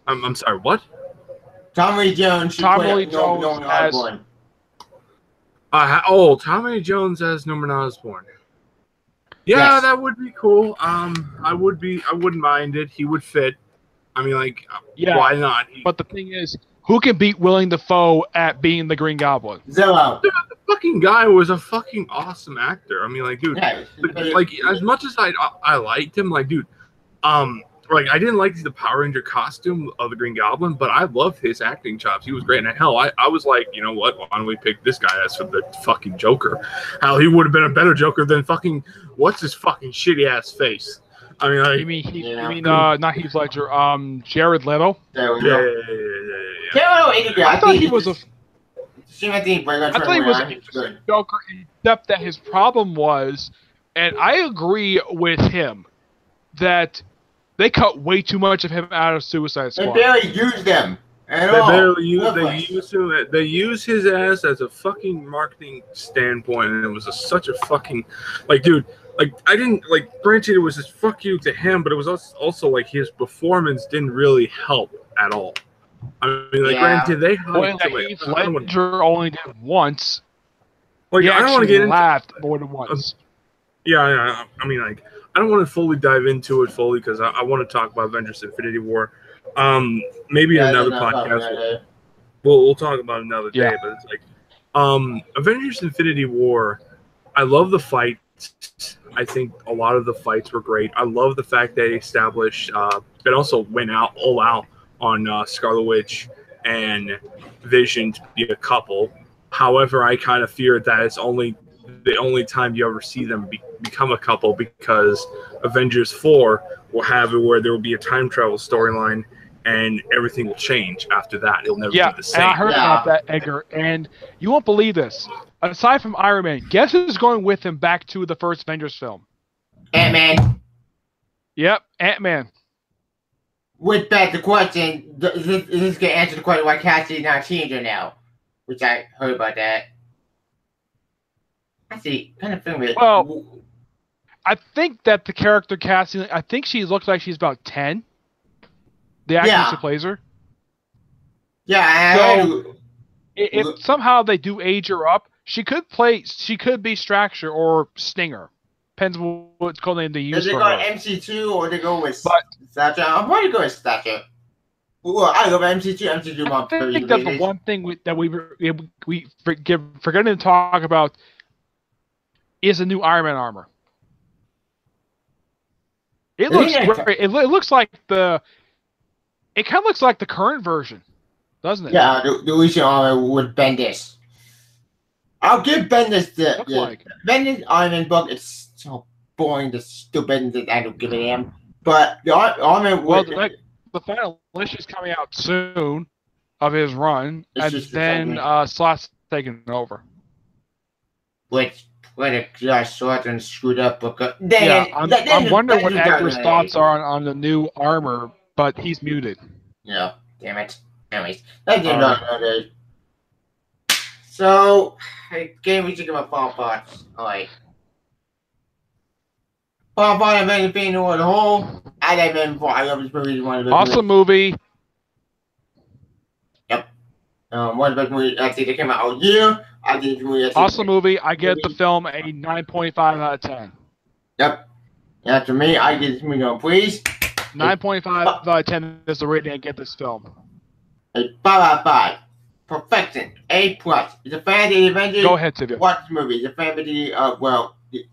I'm sorry. What? Tommy Jones should play Norman as- Osborn. Tommy Jones as Norman Osborn. Yeah, Yes. that would be cool. I wouldn't mind it. He would fit. I mean, like, Yeah. why not? But the thing is, who can beat Willem Dafoe at being the Green Goblin? Zillow. The fucking guy was a fucking awesome actor. I mean, like, dude, Yeah. like as much as I liked him, like, dude, like I didn't like the Power Ranger costume of the Green Goblin, but I loved his acting chops. He was great. And hell, I was like, you know what? Why don't we pick this guy as for the fucking Joker? Hell, he would have been a better Joker than fucking what's his fucking shitty ass face. I mean, like, Not Heath Ledger, Jared Leto. There we yeah, go. yeah. I thought he was a good. Joker, except that his problem was, and I agree with him, that they cut way too much of him out of Suicide They Squad. barely used them at They all. barely use. Worthless. They use his ass as a fucking marketing standpoint, and it was such a fucking like, dude. Like I didn't like. Granted, it was just fuck you to him, but it was also like his performance didn't really help at all. I mean, like, granted, they Well, Heath Ledger only did once. like He I don't want to actually get into. laughed more than once. Yeah. I mean, like, I don't want to fully dive into it fully because I want to talk about Avengers: Infinity War. Maybe in another podcast. We'll talk about it another day. Yeah. But it's like, Avengers: Infinity War. I love the fights. I think a lot of the fights were great. I love the fact they established. It also went all out on Scarlet Witch and Vision to be a couple. However, I kind of fear that it's only the only time you ever see them become a couple because Avengers 4 will have it where there will be a time travel storyline and everything will change after that. It'll never be the same. And I heard about that, Edgar, and you won't believe this. Aside from Iron Man, guess who's going with him back to the first Avengers film? Ant-Man. Yep, Ant-Man. With back the question, is this going to answer the question why Cassidy's not a teenager now? Which I heard about that. I see. Kind of feeling it. Well, I think that the character casting, I think she looks like she's about 10. The actress who plays her. Yeah, So, if somehow they do age her up, she could be Straxer or Stinger. Depends on what called name they use Does they for go her. MC2 or they go with But- Thatcher? I'm probably going with Thatcher. Well, I love MC2. MC2 I think that the one thing that we forgetting to talk about is the new Iron Man armor. It looks great. It looks like it kind of looks like the current version, doesn't it? Yeah, the recent armor with Bendis. I'll give Bendis Bendis Iron Man book. It's so boring, the stupid that I don't give a damn. But the armor. Well, the final issue is coming out soon of his run, and then Slott's taking over. Which a short and screwed up book. I'm wondering what Edgar's thoughts are on the new armor, but he's muted. Yeah, damn it. Anyways, let's get another day. So, again, we talk about Fall Thoughts. Alright. Fall Thought of anything or the whole. I like Man before. I love this movie. It's one of the best Awesome movie. Yep. One of the best movies I think that came out all year. I think the movie. Awesome movie. I give the film a 9.5 out of 10. Yep. After me, I give this movie please. 9.5 out of 10 is the rating I give this film. A 5 out of 5. Perfection. A+. It's a fan of the Avengers. Go ahead, Sylvia. Watch the movie. It's a fan of the,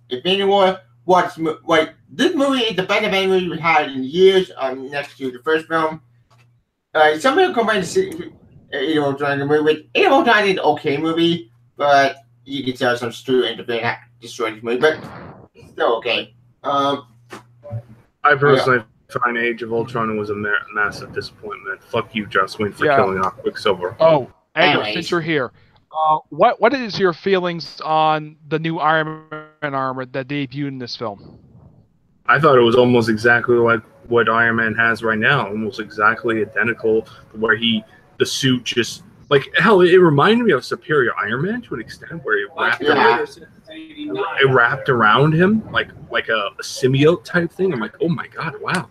Infinity War. Watch the movie. Like, this movie is the best Avengers movie we've had in years, next to the first film. Some people come in to see Age of Ultron the movie. Age of Ultron is an okay movie, but you can tell some student destroy this movie, but still okay. I personally find Age of Ultron was a massive disappointment. Fuck you, Joss Whedon, for killing off Quicksilver. Oh, Edgar, Anyways. since you're here, what is your feelings on the new Iron Man armor that debuted in this film? I thought it was almost exactly like what Iron Man has right now, almost exactly identical, where the suit just, like, hell, it reminded me of Superior Iron Man to an extent, where it wrapped around him like a symbiote type thing. I'm like, oh my god, wow,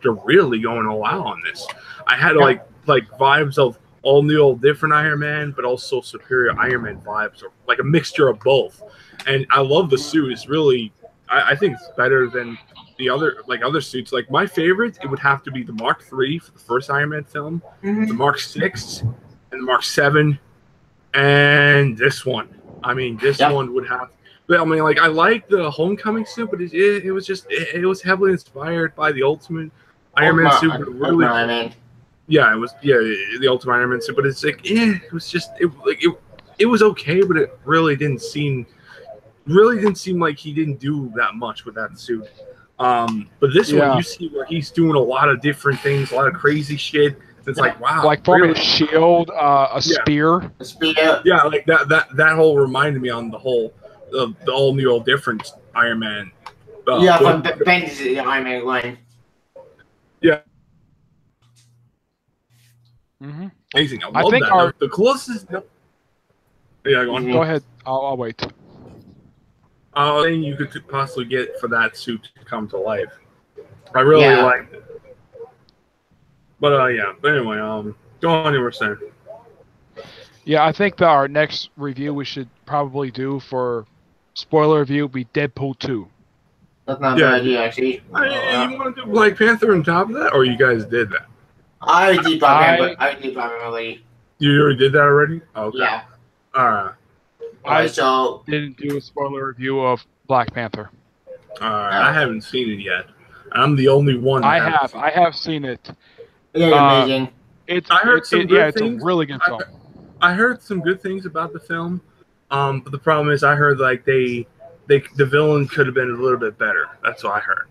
they're really going all out on this. I had like vibes of all new, all different Iron Man, but also Superior Iron Man vibes, or like a mixture of both. And I love the suit. It's really, I think it's better than the other suits. Like, my favorite, it would have to be the Mark III for the first Iron Man film, the Mark VI, and the Mark VII, and this one. I mean, this one would have. I mean, like, I like the Homecoming suit, but it was heavily inspired by the Ultimate Iron Man suit. But really, yeah, it was the Ultimate Iron Man suit. But it's like, it was just it was okay, but it really didn't seem like he didn't do that much with that suit. But this one, you see where he's doing a lot of different things, a lot of crazy shit. It's like, wow, like forming a shield, a spear. A spear. Yeah, like that whole reminded me on the whole the all new, all different Iron Man. From Bendis Iron Man line. Yeah. Amazing. I love that. The closest. Yeah, go on. Go ahead. I'll wait. Thing you could possibly get for that suit to come to life. I really liked it. But yeah. But anyway, go on. You were saying. Yeah, I think that our next review we should probably do for spoiler review would be Deadpool 2. That's not a bad idea, actually. You want to do Black Panther on top of that, or you guys did that? I already did Black Panther already. You already did that already? Okay. Yeah. Alright. So didn't do a spoiler review of Black Panther. Alright, I haven't seen it yet. I'm the only one. I have seen it. Yeah, amazing. It's a really good film. I heard some good things about the film, but the problem is I heard like the villain could have been a little bit better. That's what I heard.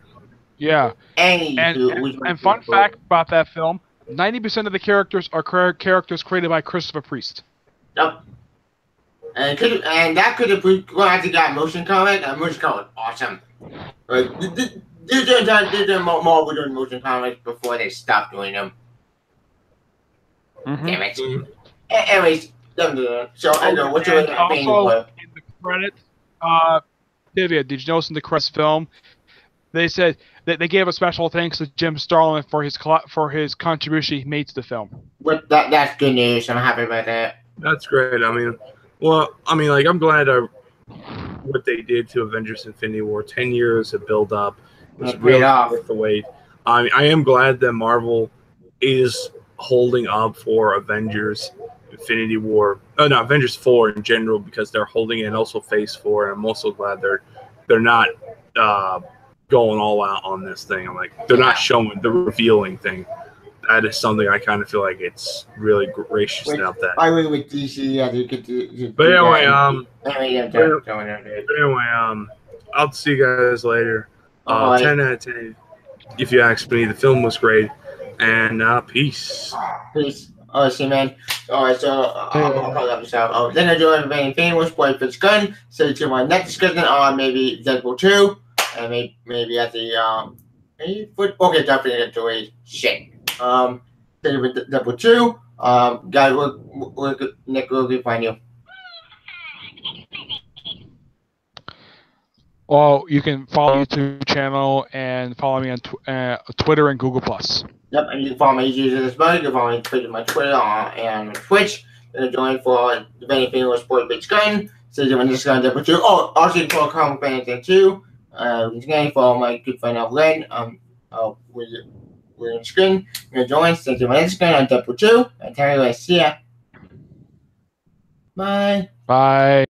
Yeah. And fun fact about that film, 90% of the characters are characters created by Christopher Priest. Yep. And that could have actually got motion comic. Motion comic, awesome. They did Marvel doing motion comics before they stopped doing them. Damn it. Anyways, so I know what's your opinion? Also, in the credits, Divya, did you notice in the credits film, they said that they gave a special thanks to Jim Starlin for his contribution he made to the film. That's good news. I'm happy about that. That's great. I mean, like, I'm glad what they did to Avengers Infinity War. 10 years of build up was really worth the wait. I mean, I am glad that Marvel is holding up for Avengers Infinity War. Oh no, Avengers 4 in general, because they're holding it, and also Phase 4. And I'm also glad they're not going all out on this thing. I'm like, they're not showing the revealing thing. That is something I kind of feel like it's really gracious about that. I agree with DC. Yeah, you could do. But anyway, I'll see you guys later. 10 out of 10. If you ask me, the film was great. And peace. Peace. Alright, see, man. Alright, so I'll call up yourself. Then I do everything famous, boy, Fitz Gun. Stay tuned my next discussion on maybe Deadpool 2. And maybe at the okay, definitely get to a shit. With Deadpool 2. Guys, Nick, where can we find you? Well, you can follow my YouTube channel and follow me on Twitter and Google+. Yep, and you can follow my users as well. You can follow me on my Twitter and Twitch. And join for the anything with Sport Bitch Gun. So you're doing this gun Deadpool 2. Oh, also you can follow Comic Fan too. You can follow my good friend Len. We're on screen. You're join. Stay tuned my next gun on Deadpool 2. And tell you, see ya. Bye. Bye.